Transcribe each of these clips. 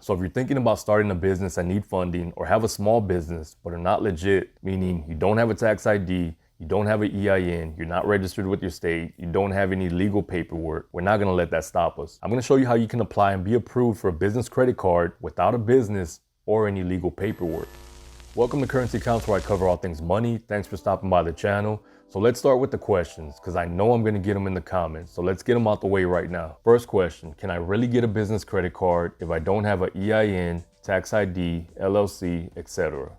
So if you're thinking about starting a business and need funding, or have a small business but are not legit, meaning you don't have a tax ID, you don't have an EIN, you're not registered with your state, you don't have any legal paperwork, we're not gonna let that stop us. I'm gonna show you how you can apply and be approved for a business credit card without a business or any legal paperwork. Welcome to Currency Accounts, where I cover all things money. Thanks for stopping by the channel. So let's start with the questions, because I know I'm gonna get them in the comments. So let's get them out the way right now. First question, can I really get a business credit card if I don't have an EIN, tax ID, LLC, etc.?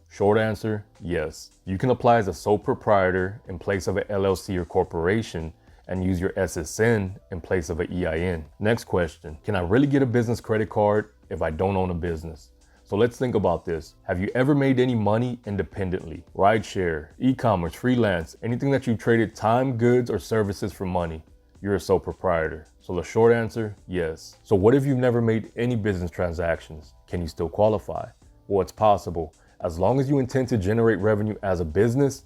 Short answer, yes. You can apply as a sole proprietor in place of an LLC or corporation and use your SSN in place of an EIN. Next question, can I really get a business credit card if I don't own a business? So let's think about this. Have you ever made any money independently? Rideshare, e-commerce, freelance, anything that you traded time, goods, or services for money? You're a sole proprietor. So the short answer, yes. So what if you've never made any business transactions? Can you still qualify? Well, it's possible. As long as you intend to generate revenue as a business,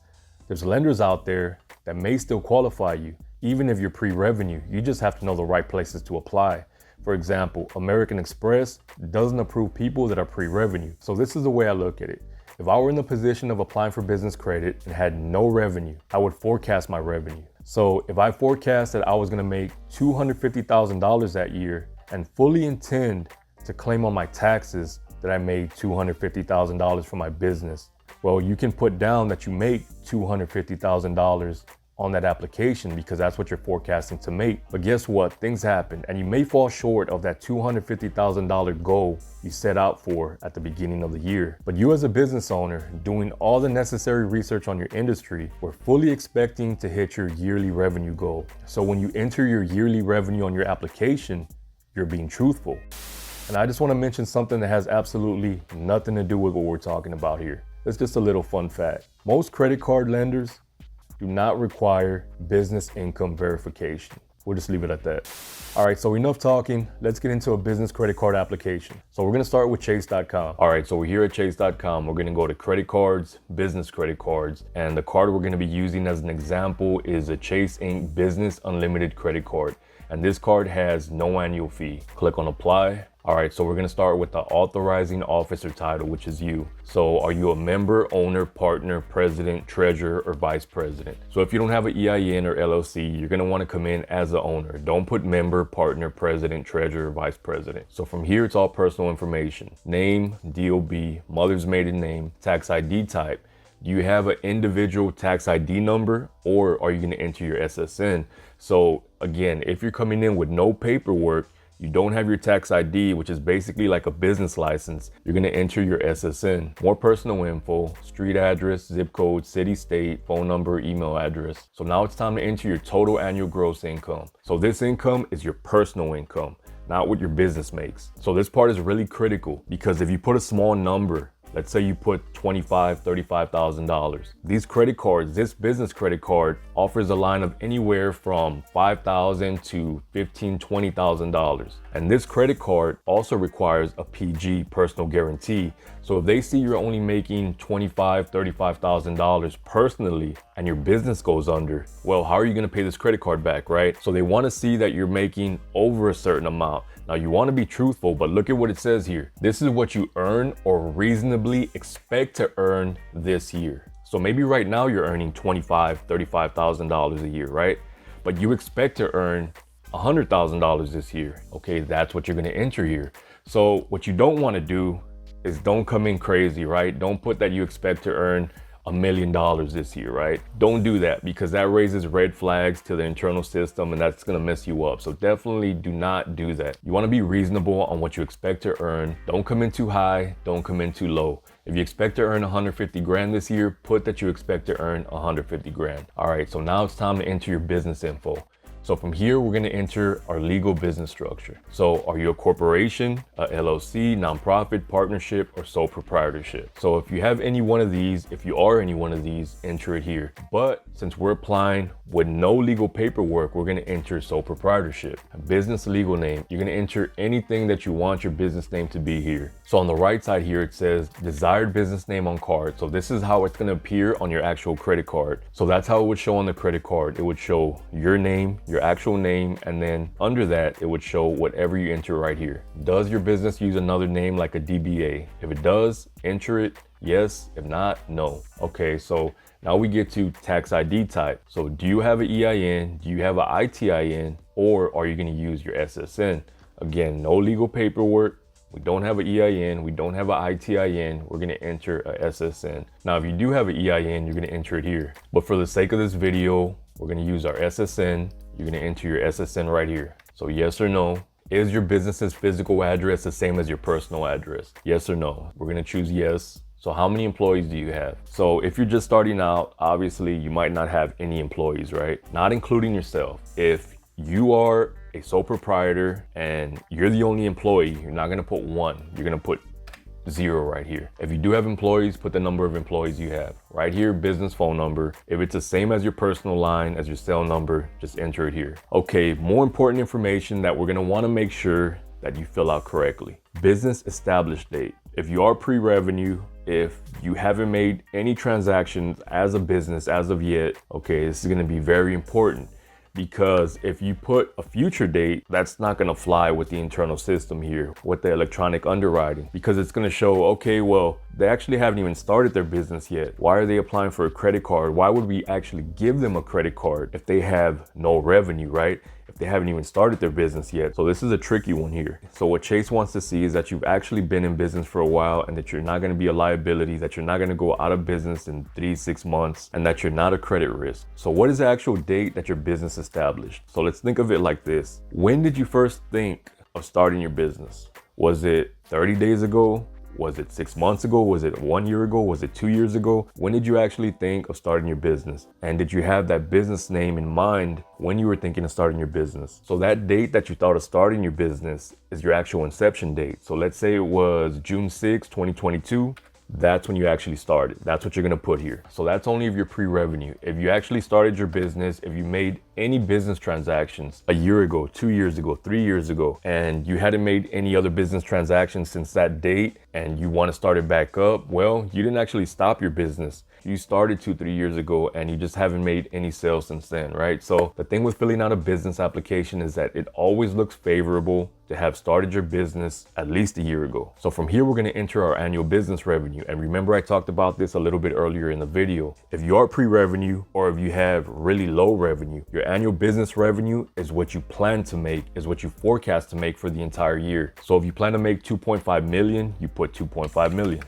there's lenders out there that may still qualify you, even if you're pre-revenue. You just have to know the right places to apply. For example, American Express doesn't approve people that are pre-revenue. So this is the way I look at it. If I were in the position of applying for business credit and had no revenue, I would forecast my revenue. So if I forecast that I was gonna make $250,000 that year and fully intend to claim on my taxes that I made $250,000 for my business, well, you can put down that you make $250,000 on that application because that's what you're forecasting to make. But guess what? Things happen and you may fall short of that $250,000 goal you set out for at the beginning of the year. But you as a business owner doing all the necessary research on your industry, were fully expecting to hit your yearly revenue goal. So when you enter your yearly revenue on your application, you're being truthful. And I just want to mention something that has absolutely nothing to do with what we're talking about here. It's just a little fun fact. Most credit card lenders do not require business income verification. We'll just leave it at that. All right, so enough talking. Let's get into a business credit card application. So we're gonna start with chase.com. All right, so we're here at chase.com. We're gonna go to credit cards, business credit cards, and the card we're gonna be using as an example is a Chase Inc. Business Unlimited credit card. And this card has no annual fee. Click on apply. All right, so we're gonna start with the authorizing officer title, which is you. So are you a member, owner, partner, president, treasurer, or vice president? So if you don't have an EIN or LLC, you're gonna wanna come in as the owner. Don't put member, partner, president, treasurer, vice president. So from here, it's all personal information. Name, DOB, mother's maiden name, tax ID type. Do you have an individual tax ID number, or are you gonna enter your SSN? So again, if you're coming in with no paperwork, you don't have your tax ID, which is basically like a business license, you're gonna enter your SSN. More personal info, street address, zip code, city, state, phone number, email address. So now it's time to enter your total annual gross income. So this income is your personal income, not what your business makes. So this part is really critical because if you put a small number, let's say you put $25,000, $35,000. These credit cards, this business credit card offers a line of anywhere from $5,000 to $15,000, $20,000. And this credit card also requires a PG, personal guarantee. So if they see you're only making $25,000, $35,000 personally and your business goes under, well, how are you gonna pay this credit card back, right? So they wanna see that you're making over a certain amount. Now you want to be truthful, but look at what it says here. This is what you earn or reasonably expect to earn this year. So maybe right now you're earning $25,000, $35,000 a year, right? But you expect to earn $100,000 this year. Okay, that's what you're going to enter here. So what you don't want to do is don't come in crazy, right? Don't put that you expect to earn $1 million this year, right? Don't do that because that raises red flags to the internal system and that's gonna mess you up. So definitely do not do that. You wanna be reasonable on what you expect to earn. Don't come in too high, don't come in too low. If you expect to earn 150 grand this year, put that you expect to earn 150 grand. All right, so now it's time to enter your business info. So from here, we're gonna enter our legal business structure. So are you a corporation, a LLC, nonprofit, partnership, or sole proprietorship? So if you have any one of these, if you are any one of these, enter it here. But since we're applying with no legal paperwork, we're gonna enter sole proprietorship. A business legal name, you're gonna enter anything that you want your business name to be here. So on the right side here, it says desired business name on card. So this is how it's gonna appear on your actual credit card. So that's how it would show on the credit card. It would show your name, your actual name, and then under that, it would show whatever you enter right here. Does your business use another name like a DBA? If it does, enter it, yes. If not, no. Okay, so now we get to tax ID type. So do you have an EIN? Do you have an ITIN? Or are you gonna use your SSN? Again, no legal paperwork. We don't have an EIN, we don't have an ITIN, we're gonna enter a SSN. Now, if you do have an EIN, you're gonna enter it here. But for the sake of this video, we're gonna use our SSN. You're gonna enter your SSN right here. So yes or no, is your business's physical address the same as your personal address? Yes or no? We're gonna choose yes. So how many employees do you have? So if you're just starting out, obviously you might not have any employees, right? Not including yourself. If you are a sole proprietor and you're the only employee, you're not gonna put 1, you're gonna put 0 right here. If you do have employees, put the number of employees you have. Right here, business phone number. If it's the same as your personal line, as your cell number, just enter it here. Okay, more important information that we're gonna wanna make sure that you fill out correctly. Business established date. If you are pre-revenue, if you haven't made any transactions as a business as of yet, okay, this is gonna be very important. Because if you put a future date, that's not gonna fly with the internal system here, with the electronic underwriting, because it's gonna show, okay, well, they actually haven't even started their business yet. Why are they applying for a credit card? Why would we actually give them a credit card if they have no revenue, right? If they haven't even started their business yet. So this is a tricky one here. So what Chase wants to see is that you've actually been in business for a while and that you're not gonna be a liability, that you're not gonna go out of business in 3-6 months, and that you're not a credit risk. So what is the actual date that your business established? So let's think of it like this. When did you first think of starting your business? Was it 30 days ago? Was it 6 months ago? Was it 1 year ago? Was it 2 years ago? When did you actually think of starting your business? And did you have that business name in mind when you were thinking of starting your business? So that date that you thought of starting your business is your actual inception date. So let's say it was June 6, 2022. That's when you actually started. That's what you're gonna put here. So that's only if you're pre-revenue. If you actually started your business, if you made any business transactions a year ago, 2 years ago, 3 years ago, and you hadn't made any other business transactions since that date, and you wanna start it back up, well, you didn't actually stop your business. You started 2-3 years ago and you just haven't made any sales since then, right? So the thing with filling out a business application is that it always looks favorable to have started your business at least a year ago. So from here, we're gonna enter our annual business revenue. And remember, I talked about this a little bit earlier in the video. If you are pre-revenue or if you have really low revenue, your annual business revenue is what you plan to make, is what you forecast to make for the entire year. So if you plan to make 2.5 million, you put 2.5 million.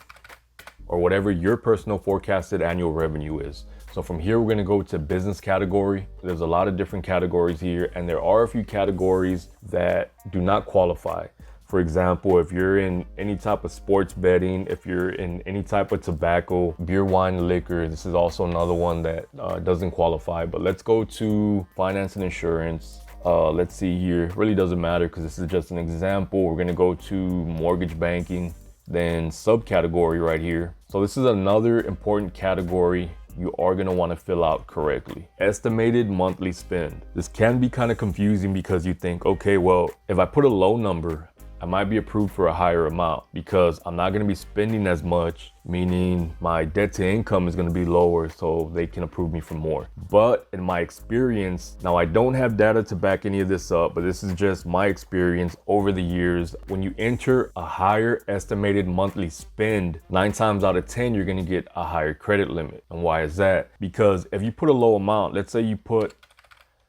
Or whatever your personal forecasted annual revenue is. So from here, we're gonna go to business category. There's a lot of different categories here, and there are a few categories that do not qualify. For example, if you're in any type of sports betting, if you're in any type of tobacco, beer, wine, liquor, this is also another one that doesn't qualify. But let's go to finance and insurance. Let's see here, really doesn't matter because this is just an example. We're gonna go to mortgage banking, then subcategory right here. So this is another important category you are gonna wanna fill out correctly. Estimated monthly spend. This can be kind of confusing because you think, okay, well, if I put a low number, I might be approved for a higher amount because I'm not gonna be spending as much, meaning my debt to income is gonna be lower, so they can approve me for more. But in my experience, now I don't have data to back any of this up, but this is just my experience over the years. When you enter a higher estimated monthly spend, 9 times out of 10, you're gonna get a higher credit limit. And why is that? Because if you put a low amount, let's say you put,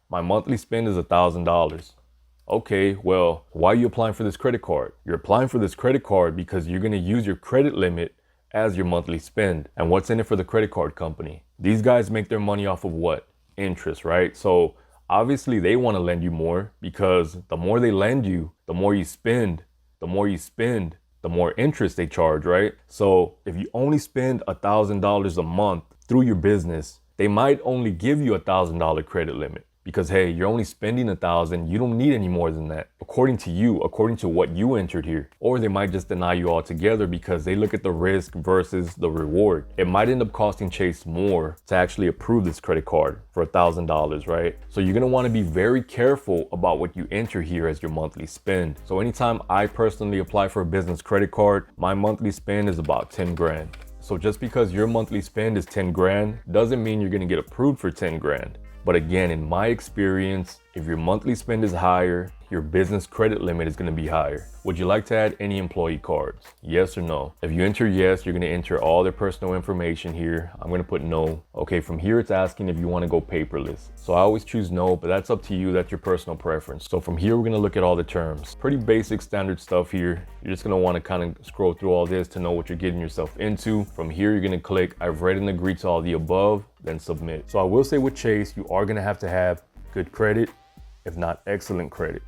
my monthly spend is $1,000. Okay, well, why are you applying for this credit card? You're applying for this credit card because you're gonna use your credit limit as your monthly spend. And what's in it for the credit card company? These guys make their money off of what? Interest, right? So obviously they wanna lend you more because the more they lend you, the more you spend, the more you spend, the more interest they charge, right? So if you only spend $1,000 a month through your business, they might only give you $1,000 credit limit. Because hey, you're only spending $1,000, you don't need any more than that, according to you, according to what you entered here. Or they might just deny you altogether because they look at the risk versus the reward. It might end up costing Chase more to actually approve this credit card for $1,000, right? So you're gonna wanna be very careful about what you enter here as your monthly spend. So anytime I personally apply for a business credit card, my monthly spend is about 10 grand. So just because your monthly spend is 10 grand, doesn't mean you're gonna get approved for 10 grand. But again, in my experience, If your monthly spend is higher, your business credit limit is going to be higher. Would you like to add any employee cards? Yes or no? If you enter yes, you're going to enter all their personal information here. I'm going to put no. Okay, from here it's asking if you want to go paperless. So I always choose no, but that's up to you. That's your personal preference. So from here, we're going to look at all the terms. Pretty basic standard stuff here. You're just going to want to kind of scroll through all this to know what you're getting yourself into. From here, you're going to click I've read and agreed to all the above, then submit. So I will say with Chase, you are going to have good credit, if not excellent credit,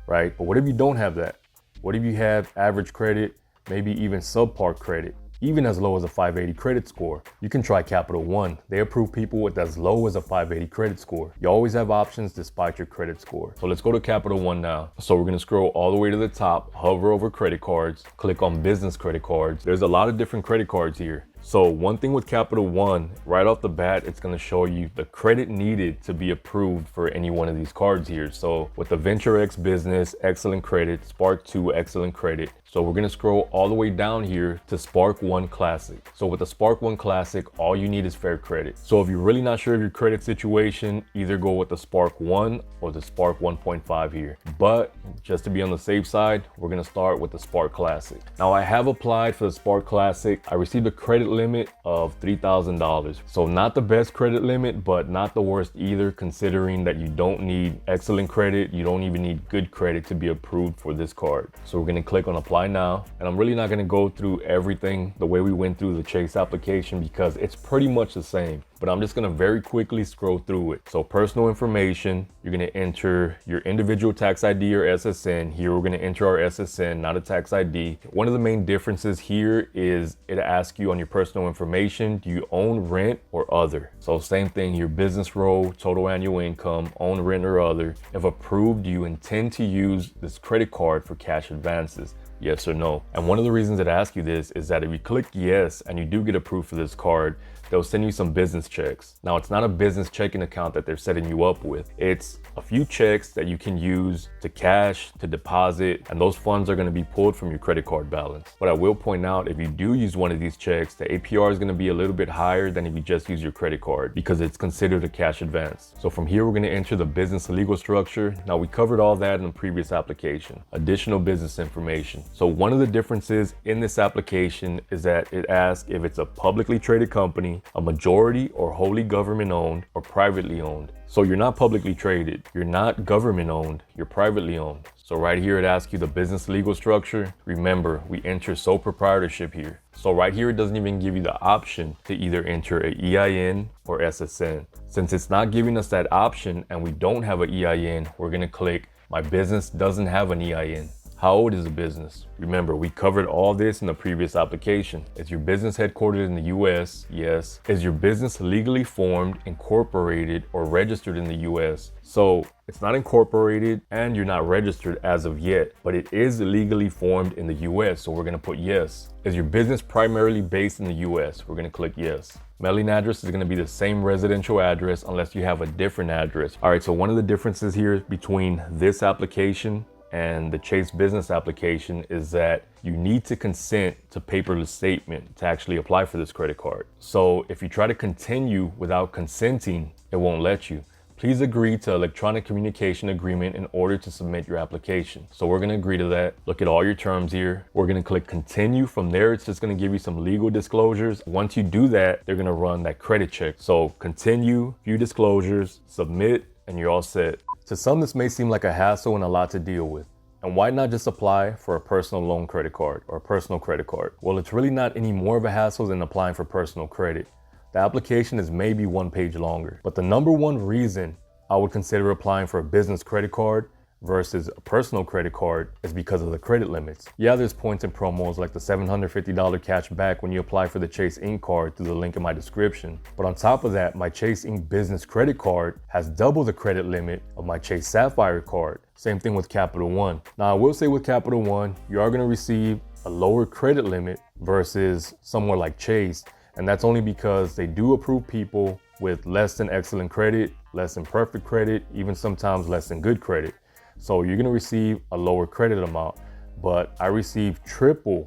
right? But what if you don't have that? What if you have average credit, maybe even subpar credit, even as low as a 580 credit score? You can try Capital One. They approve people with as low as a 580 credit score. You always have options despite your credit score. So let's go to Capital One now. So we're gonna scroll all the way to the top, hover over credit cards, click on business credit cards. There's a lot of different credit cards here. So one thing with Capital One, right off the bat, it's going to show you the credit needed to be approved for any one of these cards here. So with the Venture X Business, excellent credit, Spark 2, excellent credit. So we're going to scroll all the way down here to Spark 1 Classic. So with the Spark 1 Classic, all you need is fair credit. So if you're really not sure of your credit situation, either go with the Spark 1 or the Spark 1.5 here. But just to be on the safe side, we're going to start with the Spark Classic. Now I have applied for the Spark Classic. I received a credit limit of $3,000. So not the best credit limit, but not the worst either, considering that you don't need excellent credit. You don't even need good credit to be approved for this card. So we're going to click on apply now. And I'm really not going to go through everything the way we went through the Chase application because it's pretty much the same. But I'm just going to very quickly scroll through it. So personal information, you're going to enter your individual tax ID or SSN. Here we're going to enter our SSN, not a tax ID. One of the main differences here is it asks you on your personal information, do you own, rent, or other? So same thing, your business role, total annual income, own, rent, or other. If approved, do you intend to use this credit card for cash advances? Yes or no? And one of the reasons it asks you this is that if you click yes and you do get approved for this card, they'll send you some business checks. Now, it's not a business checking account that they're setting you up with. It's a few checks that you can use to cash, to deposit, and those funds are going to be pulled from your credit card balance. But I will point out, if you do use one of these checks, the APR is going to be a little bit higher than if you just use your credit card because it's considered a cash advance. So from here, we're going to enter the business legal structure. Now, we covered all that in the previous application. Additional business information. So one of the differences in this application is that it asks if it's a publicly traded company, a majority or wholly government owned, or privately owned. So you're not publicly traded, you're not government owned, you're privately owned. So right here it asks you the business legal structure. Remember, we enter sole proprietorship here. So right here it doesn't even give you the option to either enter a EIN or SSN. Since it's not giving us that option and we don't have an EIN, we're gonna click my business doesn't have an EIN. How old is the business? Remember, we covered all this in the previous application. Is your business headquartered in the US? Yes. Is your business legally formed, incorporated, or registered in the US? So it's not incorporated and you're not registered as of yet, but it is legally formed in the US, so we're gonna put yes. Is your business primarily based in the US? We're gonna click yes. Mailing address is gonna be the same residential address unless you have a different address. All right, so one of the differences here between this application and the Chase business application is that you need to consent to paperless statement to actually apply for this credit card. So if you try to continue without consenting, it won't let you. Please agree to electronic communication agreement in order to submit your application. So we're gonna agree to that. Look at all your terms here. We're gonna click continue. From there, it's just gonna give you some legal disclosures. Once you do that, they're gonna run that credit check. So continue, few disclosures, submit, and you're all set. To some, this may seem like a hassle and a lot to deal with. And why not just apply for a personal loan credit card or a personal credit card? Well, it's really not any more of a hassle than applying for personal credit. The application is maybe one page longer, but the number one reason I would consider applying for a business credit card versus a personal credit card is because of the credit limits. Yeah, there's points and promos like the $750 cash back when you apply for the Chase Ink card through the link in my description. But on top of that, my Chase Ink business credit card has double the credit limit of my Chase Sapphire card. Same thing with Capital One. Now, I will say with Capital One, you are gonna receive a lower credit limit versus somewhere like Chase. And that's only because they do approve people with less than excellent credit, less than perfect credit, even sometimes less than good credit. So you're gonna receive a lower credit amount, but I received triple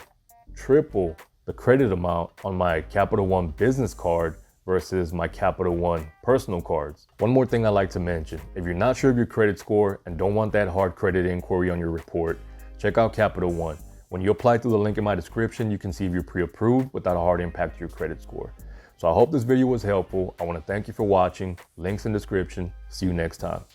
the credit amount on my Capital One business card versus my Capital One personal cards. One more thing I like to mention, if you're not sure of your credit score and don't want that hard credit inquiry on your report, check out Capital One. When you apply through the link in my description, you can see if you're pre-approved without a hard impact to your credit score. So I hope this video was helpful. I want to thank you for watching. Links in description. See you next time.